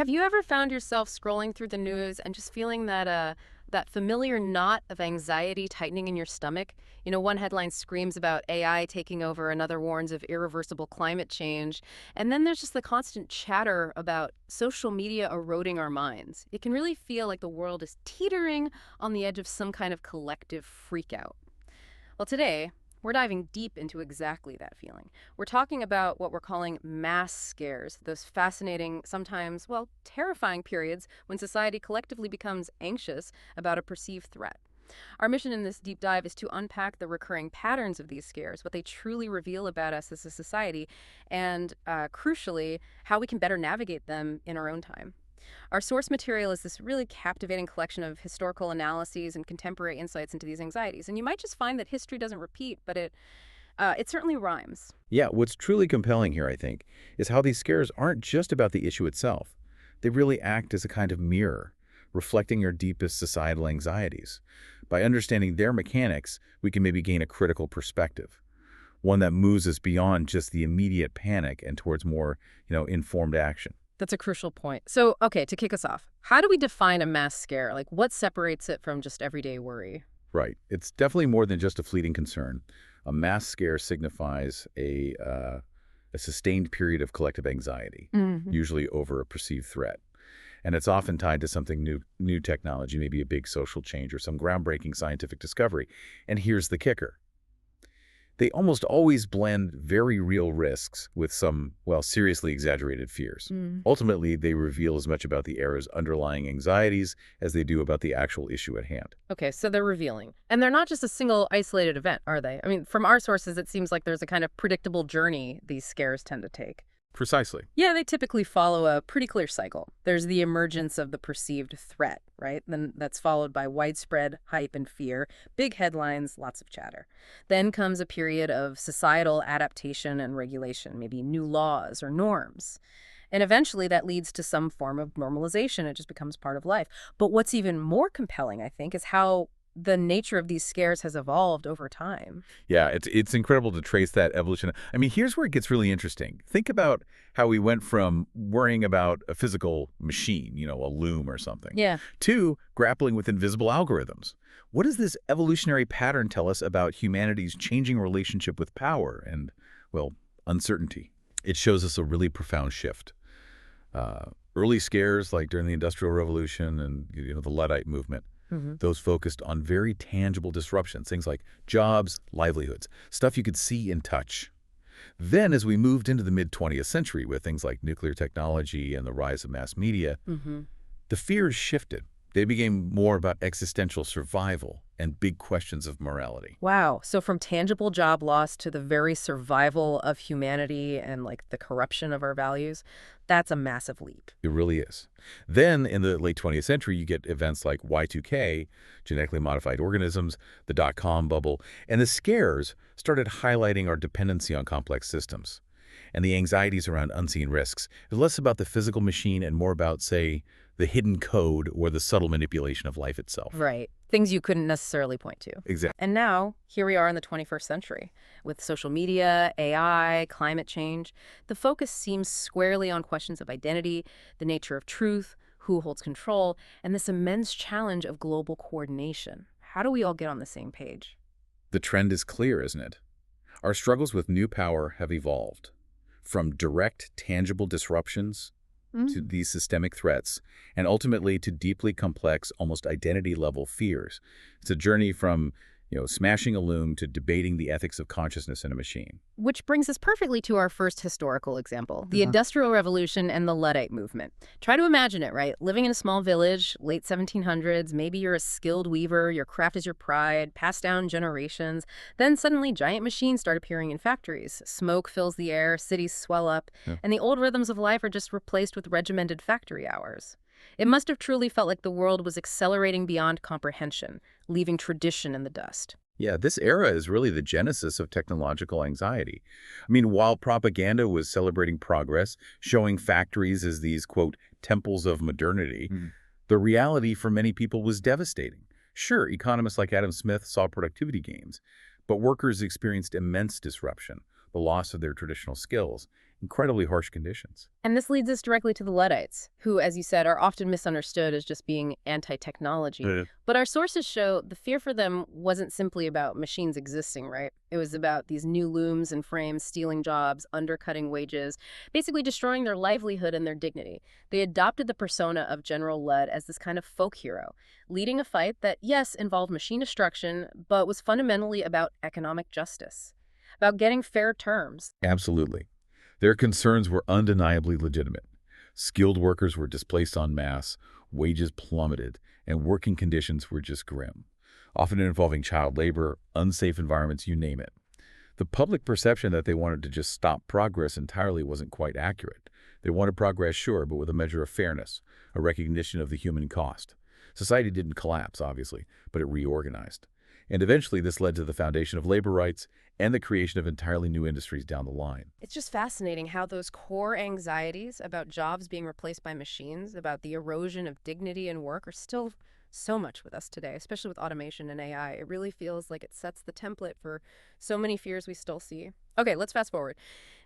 Have you ever found yourself scrolling through the news and just feeling that familiar knot of anxiety tightening in your stomach? You know, one headline screams about AI taking over, another warns of irreversible climate change, and then there's just the constant chatter about social media eroding our minds. It can really feel like the world is teetering on the edge of some kind of collective freakout. Well, today, we're diving deep into exactly that feeling. We're talking about what we're calling mass scares, those fascinating, sometimes, well, terrifying periods when society collectively becomes anxious about a perceived threat. Our mission in this deep dive is to unpack the recurring patterns of these scares, what they truly reveal about us as a society, and crucially, how we can better navigate them in our own time. Our source material is this really captivating collection of historical analyses and contemporary insights into these anxieties. And you might just find that history doesn't repeat, but it certainly rhymes. Yeah, what's truly compelling here, I think, is how these scares aren't just about the issue itself. They really act as a kind of mirror, reflecting your deepest societal anxieties. By understanding their mechanics, we can maybe gain a critical perspective, one that moves us beyond just the immediate panic and towards more, informed action. That's a crucial point. So, okay, to kick us off, how do we define a mass scare? Like, what separates it from just everyday worry? Right. It's definitely more than just a fleeting concern. A mass scare signifies a sustained period of collective anxiety, usually over a perceived threat. And it's often tied to something new technology, maybe a big social change or some groundbreaking scientific discovery. And here's the kicker. They almost always blend very real risks with some, well, seriously exaggerated fears. Ultimately, they reveal as much about the era's underlying anxieties as they do about the actual issue at hand. Okay, so they're revealing. And they're not just a single isolated event, are they? I mean, from our sources, it seems like there's a kind of predictable journey these scares tend to take. Precisely. Yeah, they typically follow a pretty clear cycle. There's the emergence of the perceived threat, right? Then that's followed by widespread hype and fear, big headlines, lots of chatter. Then comes a period of societal adaptation and regulation, maybe new laws or norms. And eventually that leads to some form of normalization. It just becomes part of life. But what's even more compelling, I think, is how the nature of these scares has evolved over time. Yeah, it's incredible to trace that evolution. I mean, here's where it gets really interesting. Think about how we went from worrying about a physical machine, a loom or something, Yeah. to grappling with invisible algorithms. What does this evolutionary pattern tell us about humanity's changing relationship with power and, well, uncertainty? It shows us a really profound shift. Early scares, like during the Industrial Revolution and the Luddite movement, those focused on very tangible disruptions, things like jobs, livelihoods, stuff you could see and touch. Then, as we moved into the mid-20th century with things like nuclear technology and the rise of mass media, the fears shifted. They became more about existential survival and big questions of morality. Wow. So from tangible job loss to the very survival of humanity and like the corruption of our values, that's a massive leap. It really is. Then, in the late 20th century, you get events like Y2K, genetically modified organisms, the dot-com bubble, and the scares started highlighting our dependency on complex systems and the anxieties around unseen risks. It's less about the physical machine and more about, say, the hidden code or the subtle manipulation of life itself. Right. Things you couldn't necessarily point to. Exactly. And now, here we are in the 21st century. With social media, AI, climate change, the focus seems squarely on questions of identity, the nature of truth, who holds control, and this immense challenge of global coordination. How do we all get on the same page? The trend is clear, isn't it? Our struggles with new power have evolved from direct, tangible disruptions to these systemic threats, and ultimately to deeply complex, almost identity-level fears. It's a journey from, smashing a loom to debating the ethics of consciousness in a machine. Which brings us perfectly to our first historical example, the Industrial Revolution and the Luddite movement. Try to imagine it, right? Living in a small village, late 1700s, maybe you're a skilled weaver, your craft is your pride, passed down generations. Then suddenly giant machines start appearing in factories. Smoke fills the air, cities swell up, and the old rhythms of life are just replaced with regimented factory hours. It must have truly felt like the world was accelerating beyond comprehension, leaving tradition in the dust. Yeah, this era is really the genesis of technological anxiety. I mean, while propaganda was celebrating progress, showing factories as these, quote, temples of modernity, the reality for many people was devastating. Sure, economists like Adam Smith saw productivity gains, but workers experienced immense disruption, the loss of their traditional skills, incredibly harsh conditions. And this leads us directly to the Luddites, who, as you said, are often misunderstood as just being anti-technology. Yeah. But our sources show the fear for them wasn't simply about machines existing, right? It was about these new looms and frames stealing jobs, undercutting wages, basically destroying their livelihood and their dignity. They adopted the persona of General Ludd as this kind of folk hero, leading a fight that, yes, involved machine destruction, but was fundamentally about economic justice, about getting fair terms. Absolutely. Their concerns were undeniably legitimate. Skilled workers were displaced en masse, wages plummeted, and working conditions were just grim, often involving child labor, unsafe environments, you name it. The public perception that they wanted to just stop progress entirely wasn't quite accurate. They wanted progress, sure, but with a measure of fairness, a recognition of the human cost. Society didn't collapse, obviously, but it reorganized. And eventually this led to the foundation of labor rights and the creation of entirely new industries down the line. It's just fascinating how those core anxieties about jobs being replaced by machines, about the erosion of dignity in work, are still so much with us today, especially with automation and AI. It really feels like it sets the template for so many fears we still see. Okay, let's fast forward.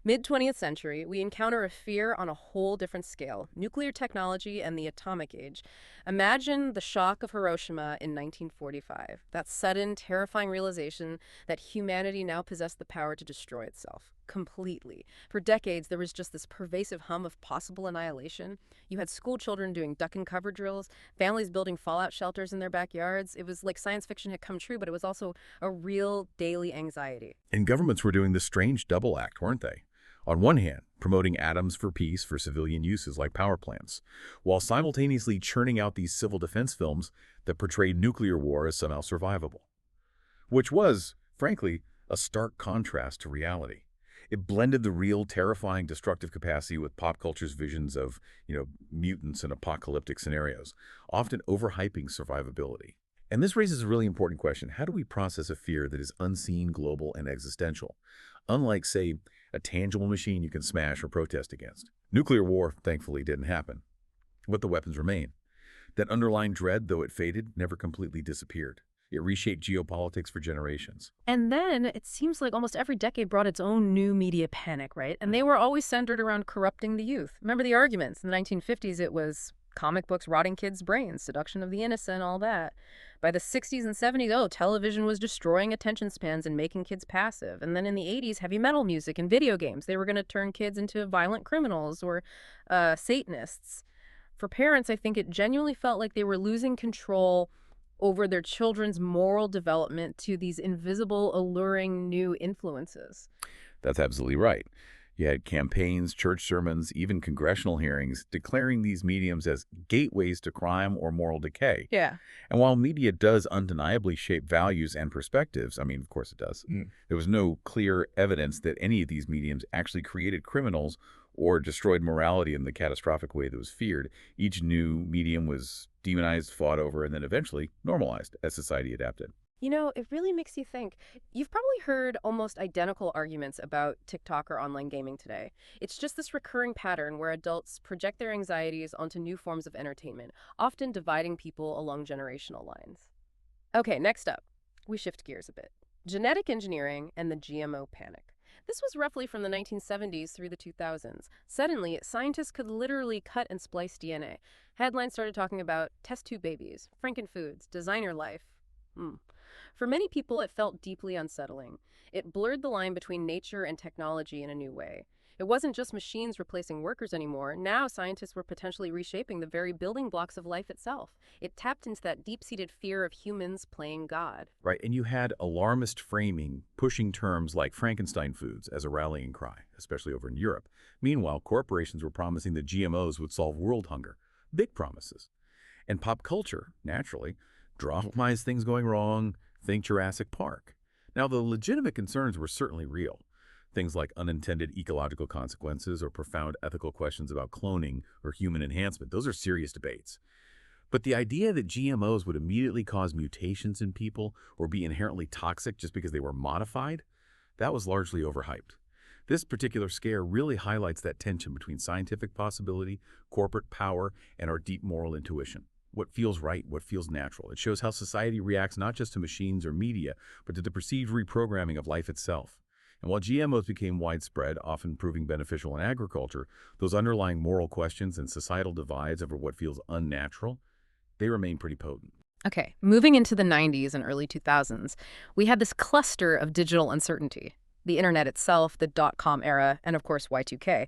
Mid-20th century, we encounter a fear on a whole different scale: nuclear technology and the atomic age. Imagine the shock of Hiroshima in 1945, that sudden, terrifying realization that humanity now possessed the power to destroy itself completely. For decades, there was just this pervasive hum of possible annihilation. You had school children doing duck and cover drills, families building fallout shelters in their backyards. It was like science fiction had come true, but it was also a real daily anxiety. And governments were doing this strange double act, weren't they? On one hand, promoting atoms for peace for civilian uses like power plants, while simultaneously churning out these civil defense films that portrayed nuclear war as somehow survivable. Which was, frankly, a stark contrast to reality. It blended the real, terrifying, destructive capacity with pop culture's visions of, mutants and apocalyptic scenarios, often overhyping survivability. And this raises a really important question. How do we process a fear that is unseen, global, and existential? Unlike, say, a tangible machine you can smash or protest against. Nuclear war, thankfully, didn't happen, but the weapons remain. That underlying dread, though it faded, never completely disappeared. It reshaped geopolitics for generations. And then it seems like almost every decade brought its own new media panic, right? And they were always centered around corrupting the youth. Remember the arguments? In the 1950s, it was comic books rotting kids' brains, seduction of the innocent, all that. By the 60s and 70s, television was destroying attention spans and making kids passive. And then in the 80s, heavy metal music and video games. They were going to turn kids into violent criminals or Satanists. For parents, I think it genuinely felt like they were losing control over their children's moral development to these invisible, alluring new influences. That's absolutely right. You had campaigns, church sermons, even congressional hearings declaring these mediums as gateways to crime or moral decay. Yeah. And while media does undeniably shape values and perspectives, I mean, of course it does, there was no clear evidence that any of these mediums actually created criminals or destroyed morality in the catastrophic way that was feared. Each new medium was demonized, fought over, and then eventually normalized as society adapted. It really makes you think. You've probably heard almost identical arguments about TikTok or online gaming today. It's just this recurring pattern where adults project their anxieties onto new forms of entertainment, often dividing people along generational lines. Okay, next up, we shift gears a bit. Genetic engineering and the GMO panic. This was roughly from the 1970s through the 2000s. Suddenly, scientists could literally cut and splice DNA. Headlines started talking about test tube babies, frankenfoods, designer life. For many people, it felt deeply unsettling. It blurred the line between nature and technology in a new way. It wasn't just machines replacing workers anymore. Now scientists were potentially reshaping the very building blocks of life itself. It tapped into that deep-seated fear of humans playing God. Right, and you had alarmist framing pushing terms like Frankenstein foods as a rallying cry, especially over in Europe. Meanwhile, corporations were promising that GMOs would solve world hunger. Big promises. And pop culture, naturally, dramatized things going wrong. Think Jurassic Park. Now, the legitimate concerns were certainly real. Things like unintended ecological consequences or profound ethical questions about cloning or human enhancement. Those are serious debates. But the idea that GMOs would immediately cause mutations in people or be inherently toxic just because they were modified, that was largely overhyped. This particular scare really highlights that tension between scientific possibility, corporate power, and our deep moral intuition. What feels right, what feels natural. It shows how society reacts not just to machines or media, but to the perceived reprogramming of life itself. And while GMOs became widespread, often proving beneficial in agriculture, those underlying moral questions and societal divides over what feels unnatural, they remain pretty potent. Okay, moving into the 90s and early 2000s, we had this cluster of digital uncertainty. The internet itself, the dot-com era, and of course Y2K.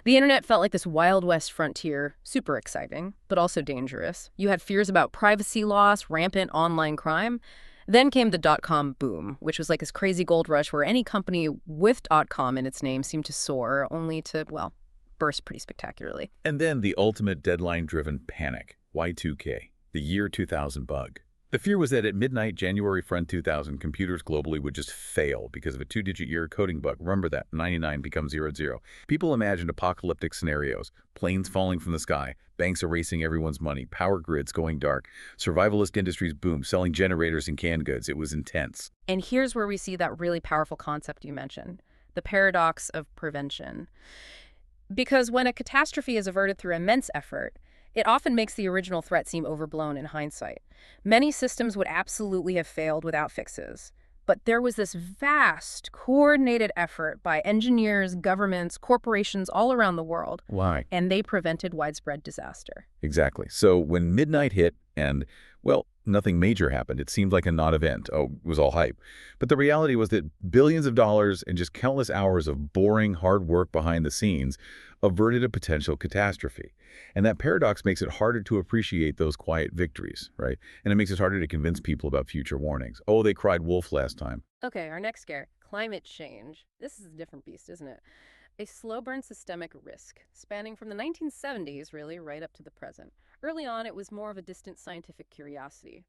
The internet felt like this Wild West frontier, super exciting, but also dangerous. You had fears about privacy loss, rampant online crime. Then came the dot-com boom, which was like this crazy gold rush where any company with dot-com in its name seemed to soar, only to, well, burst pretty spectacularly. And then the ultimate deadline-driven panic, Y2K, the year 2000 bug. The fear was that at midnight, January 2000, computers globally would just fail because of a two-digit year coding bug. Remember that, 99 becomes 00. People imagined apocalyptic scenarios, planes falling from the sky, banks erasing everyone's money, power grids going dark, survivalist industries boom, selling generators and canned goods. It was intense. And here's where we see that really powerful concept you mentioned, the paradox of prevention. Because when a catastrophe is averted through immense effort, it often makes the original threat seem overblown in hindsight. Many systems would absolutely have failed without fixes. But there was this vast, coordinated effort by engineers, governments, corporations all around the world, Why? and they prevented widespread disaster. Exactly. So when midnight hit and, well, nothing major happened, it seemed like a non-event. Oh, it was all hype. But the reality was that billions of dollars and just countless hours of boring, hard work behind the scenes averted a potential catastrophe. And that paradox makes it harder to appreciate those quiet victories, right? And it makes it harder to convince people about future warnings. Oh, they cried wolf last time. Okay, our next scare, climate change. This is a different beast, isn't it? A slow burn systemic risk, spanning from the 1970s, really, right up to the present. Early on, it was more of a distant scientific curiosity.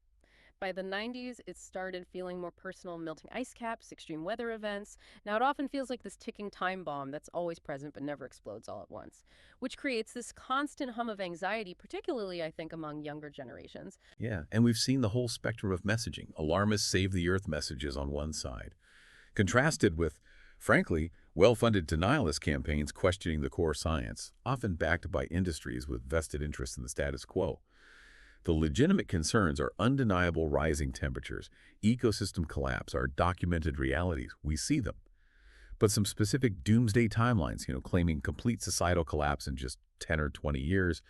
By the 90s, it started feeling more personal, melting ice caps, extreme weather events. Now, it often feels like this ticking time bomb that's always present but never explodes all at once, which creates this constant hum of anxiety, particularly, I think, among younger generations. Yeah, and we've seen the whole spectrum of messaging. Alarmist save the earth messages on one side, contrasted with, frankly, well-funded denialist campaigns questioning the core science, often backed by industries with vested interest in the status quo. The legitimate concerns are undeniable rising temperatures, ecosystem collapse, are documented realities. We see them. But some specific doomsday timelines, claiming complete societal collapse in just 10 or 20 years,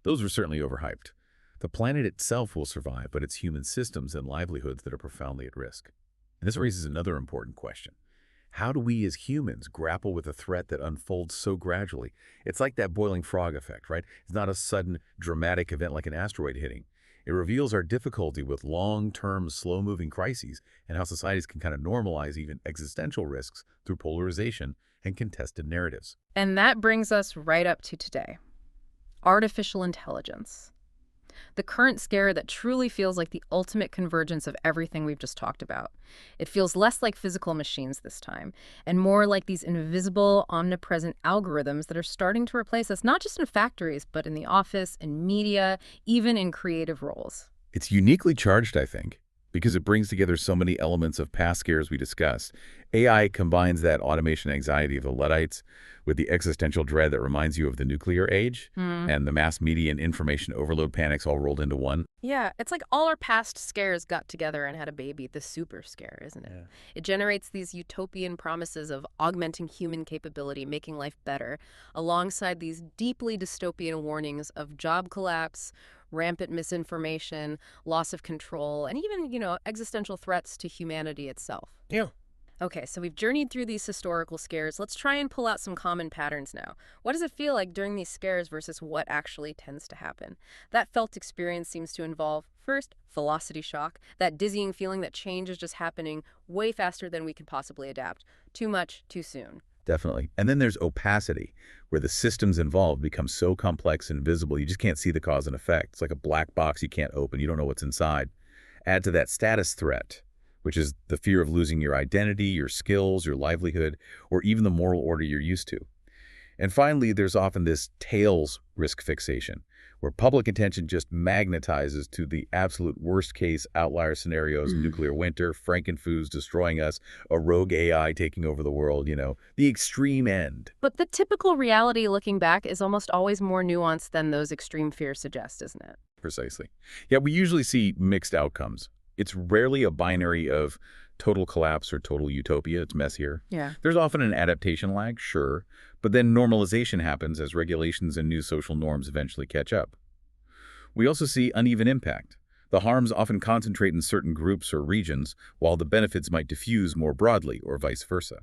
those are certainly overhyped. The planet itself will survive, but it's human systems and livelihoods that are profoundly at risk. And this raises another important question. How do we as humans grapple with a threat that unfolds so gradually? It's like that boiling frog effect, right? It's not a sudden, dramatic event like an asteroid hitting. It reveals our difficulty with long-term, slow-moving crises and how societies can kind of normalize even existential risks through polarization and contested narratives. And that brings us right up to today. Artificial intelligence. The current scare that truly feels like the ultimate convergence of everything we've just talked about. It feels less like physical machines this time, and more like these invisible, omnipresent algorithms that are starting to replace us not just in factories, but in the office, in media, even in creative roles. It's uniquely charged, I think, because it brings together so many elements of past scares we discussed. AI combines that automation anxiety of the Luddites with the existential dread that reminds you of the nuclear age and the mass media and information overload panics all rolled into one. Yeah, it's like all our past scares got together and had a baby, the super scare, isn't it? Yeah. It generates these utopian promises of augmenting human capability, making life better, alongside these deeply dystopian warnings of job collapse, rampant misinformation, loss of control, and even, existential threats to humanity itself. Yeah. Okay, so we've journeyed through these historical scares. Let's try and pull out some common patterns now. What does it feel like during these scares versus what actually tends to happen? That felt experience seems to involve, first, velocity shock, that dizzying feeling that change is just happening way faster than we can possibly adapt. Too much, too soon. Definitely. And then there's opacity, where the systems involved become so complex and visible, you just can't see the cause and effect. It's like a black box you can't open. You don't know what's inside. Add to that status threat, which is the fear of losing your identity, your skills, your livelihood, or even the moral order you're used to. And finally, there's often this tails risk fixation, where public attention just magnetizes to the absolute worst-case outlier scenarios, nuclear winter, frankenfoods destroying us, a rogue AI taking over the world, the extreme end. But the typical reality looking back is almost always more nuanced than those extreme fears suggest, isn't it? Precisely. Yeah, we usually see mixed outcomes. It's rarely a binary of total collapse or total utopia. It's messier. Yeah. There's often an adaptation lag, sure, but then normalization happens as regulations and new social norms eventually catch up. We also see uneven impact. The harms often concentrate in certain groups or regions, while the benefits might diffuse more broadly, or vice versa.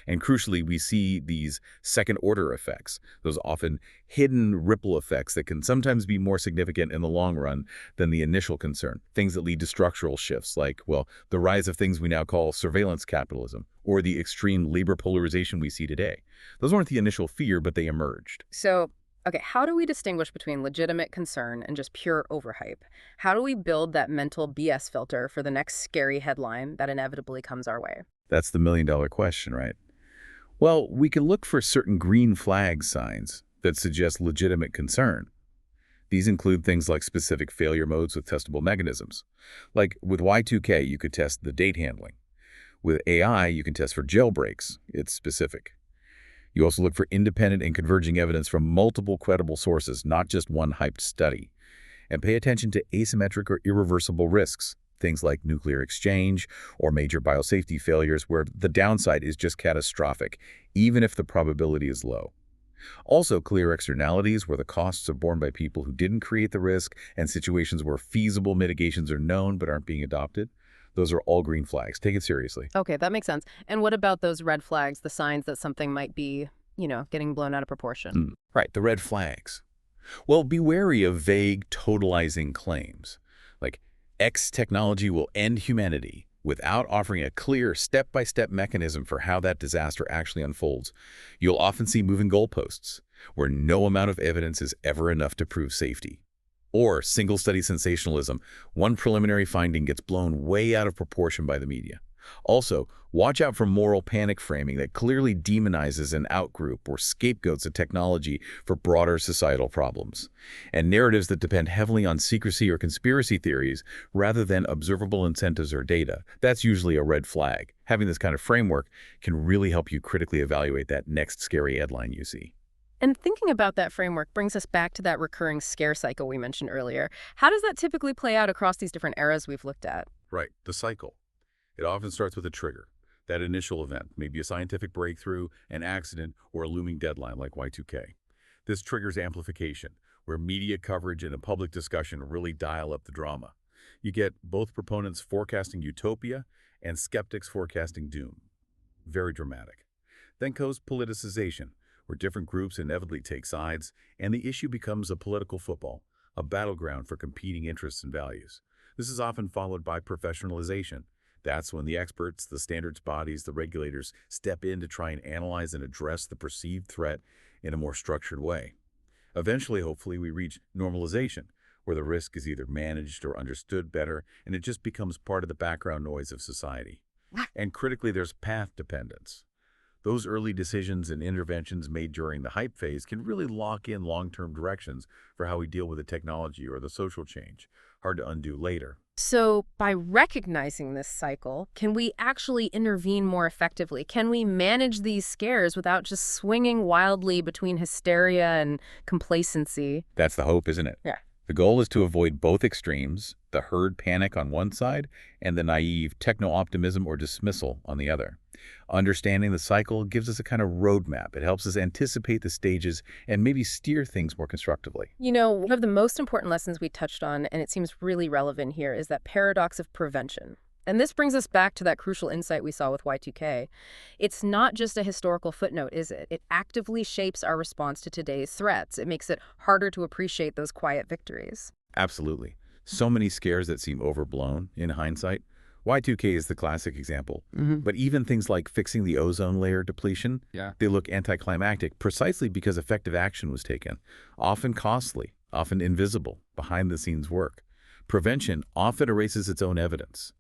And crucially, we see these second-order effects, those often hidden ripple effects that can sometimes be more significant in the long run than the initial concern. Things that lead to structural shifts like, well, the rise of things we now call surveillance capitalism, or the extreme labor polarization we see today. Those weren't the initial fear, but they emerged. So, okay, how do we distinguish between legitimate concern and just pure overhype? How do we build that mental BS filter for the next scary headline that inevitably comes our way? That's the million-dollar question, right? Well, we can look for certain green flag signs that suggest legitimate concern. These include things like specific failure modes with testable mechanisms. Like with Y2K, you could test the date handling. With AI, you can test for jailbreaks. It's specific. You also look for independent and converging evidence from multiple credible sources, not just one hyped study. And pay attention to asymmetric or irreversible risks, things like nuclear exchange or major biosafety failures where the downside is just catastrophic, even if the probability is low. Also, clear externalities where the costs are borne by people who didn't create the risk and situations where feasible mitigations are known but aren't being adopted. Those are all green flags. Take it seriously. Okay, that makes sense. And what about those red flags, the signs that something might be, getting blown out of proportion? Right, the red flags. Well, be wary of vague, totalizing claims, like X technology will end humanity, without offering a clear step-by-step mechanism for how that disaster actually unfolds. You'll often see moving goalposts, where no amount of evidence is ever enough to prove safety. Or single-study sensationalism, one preliminary finding gets blown way out of proportion by the media. Also, watch out for moral panic framing that clearly demonizes an outgroup or scapegoats a technology for broader societal problems. And narratives that depend heavily on secrecy or conspiracy theories rather than observable incentives or data. That's usually a red flag. Having this kind of framework can really help you critically evaluate that next scary headline you see. And thinking about that framework brings us back to that recurring scare cycle we mentioned earlier. How does that typically play out across these different eras we've looked at? Right, the cycle. It often starts with a trigger, that initial event, maybe a scientific breakthrough, an accident, or a looming deadline like Y2K. This triggers amplification, where media coverage and a public discussion really dial up the drama. You get both proponents forecasting utopia and skeptics forecasting doom. Very dramatic. Then goes politicization, where different groups inevitably take sides, and the issue becomes a political football, a battleground for competing interests and values. This is often followed by professionalization. That's when the experts, the standards bodies, the regulators step in to try and analyze and address the perceived threat in a more structured way. Eventually, hopefully, we reach normalization, where the risk is either managed or understood better, and it just becomes part of the background noise of society. And critically, there's path dependence. Those early decisions and interventions made during the hype phase can really lock in long-term directions for how we deal with the technology or the social change. Hard to undo later. So by recognizing this cycle, can we actually intervene more effectively? Can we manage these scares without just swinging wildly between hysteria and complacency? That's the hope, isn't it? Yeah. The goal is to avoid both extremes, the herd panic on one side and the naive techno-optimism or dismissal on the other. Understanding the cycle gives us a kind of roadmap. It helps us anticipate the stages and maybe steer things more constructively. One of the most important lessons we touched on, and it seems really relevant here, is that paradox of prevention. And this brings us back to that crucial insight we saw with Y2K. It's not just a historical footnote, is it? It actively shapes our response to today's threats. It makes it harder to appreciate those quiet victories. Absolutely. So many scares that seem overblown in hindsight. Y2K is the classic example. But even things like fixing the ozone layer depletion, they look anticlimactic precisely because effective action was taken. Often costly, often invisible, behind-the-scenes work. Prevention often erases its own evidence,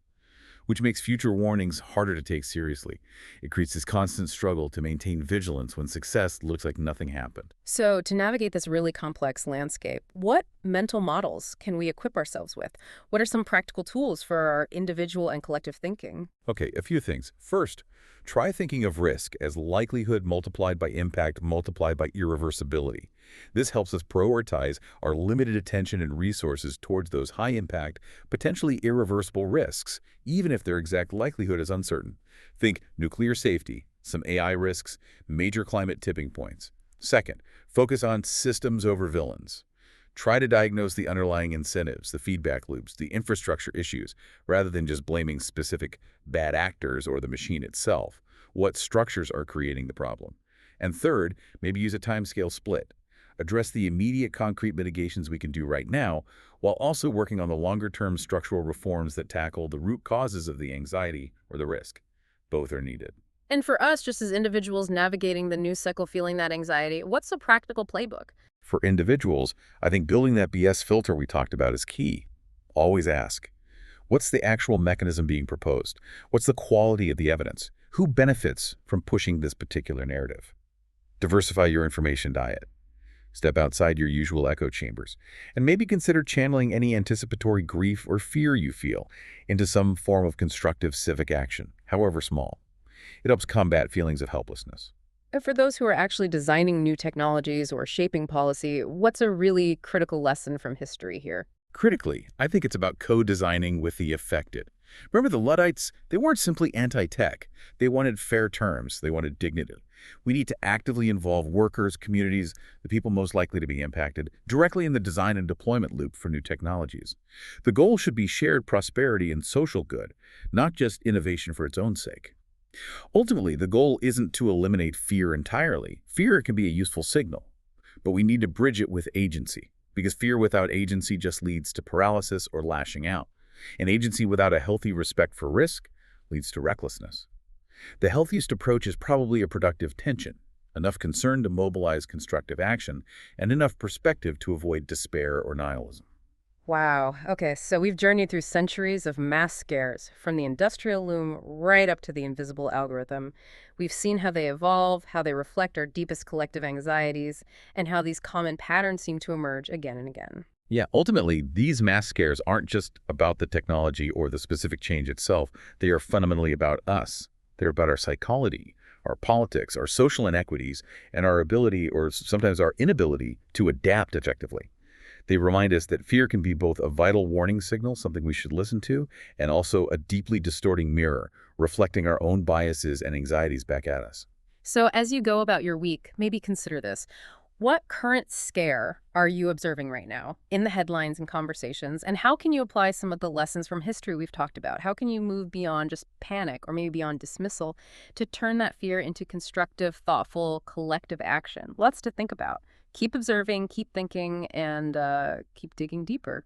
which makes future warnings harder to take seriously. It creates this constant struggle to maintain vigilance when success looks like nothing happened. So to navigate this really complex landscape, what mental models can we equip ourselves with? What are some practical tools for our individual and collective thinking? Okay, a few things. First, try thinking of risk as likelihood multiplied by impact multiplied by irreversibility. This helps us prioritize our limited attention and resources towards those high-impact, potentially irreversible risks, even if their exact likelihood is uncertain. Think nuclear safety, some AI risks, major climate tipping points. Second, focus on systems over villains. Try to diagnose the underlying incentives, the feedback loops, the infrastructure issues, rather than just blaming specific bad actors or the machine itself. What structures are creating the problem? And third, maybe use a timescale split. Address the immediate concrete mitigations we can do right now, while also working on the longer-term structural reforms that tackle the root causes of the anxiety or the risk. Both are needed. And for us, just as individuals navigating the news cycle feeling that anxiety, what's a practical playbook? For individuals, I think building that BS filter we talked about is key. Always ask, what's the actual mechanism being proposed? What's the quality of the evidence? Who benefits from pushing this particular narrative? Diversify your information diet. Step outside your usual echo chambers, and maybe consider channeling any anticipatory grief or fear you feel into some form of constructive civic action, however small. It helps combat feelings of helplessness. And for those who are actually designing new technologies or shaping policy, what's a really critical lesson from history here? Critically, I think it's about co-designing with the affected. Remember the Luddites? They weren't simply anti-tech. They wanted fair terms. They wanted dignity. We need to actively involve workers, communities, the people most likely to be impacted, directly in the design and deployment loop for new technologies. The goal should be shared prosperity and social good, not just innovation for its own sake. Ultimately, the goal isn't to eliminate fear entirely. Fear can be a useful signal, but we need to bridge it with agency, because fear without agency just leads to paralysis or lashing out. And agency without a healthy respect for risk leads to recklessness. The healthiest approach is probably a productive tension, enough concern to mobilize constructive action, and enough perspective to avoid despair or nihilism. Wow. Okay, so we've journeyed through centuries of mass scares, from the industrial loom right up to the invisible algorithm. We've seen how they evolve, how they reflect our deepest collective anxieties, and how these common patterns seem to emerge again and again. Yeah, ultimately, these mass scares aren't just about the technology or the specific change itself. They are fundamentally about us. They're about our psychology, our politics, our social inequities, and our ability, or sometimes our inability, to adapt effectively. They remind us that fear can be both a vital warning signal, something we should listen to, and also a deeply distorting mirror, reflecting our own biases and anxieties back at us. So as you go about your week, maybe consider this. What current scare are you observing right now in the headlines and conversations? And how can you apply some of the lessons from history we've talked about? How can you move beyond just panic or maybe beyond dismissal to turn that fear into constructive, thoughtful, collective action? Lots to think about. Keep observing, keep thinking, and keep digging deeper.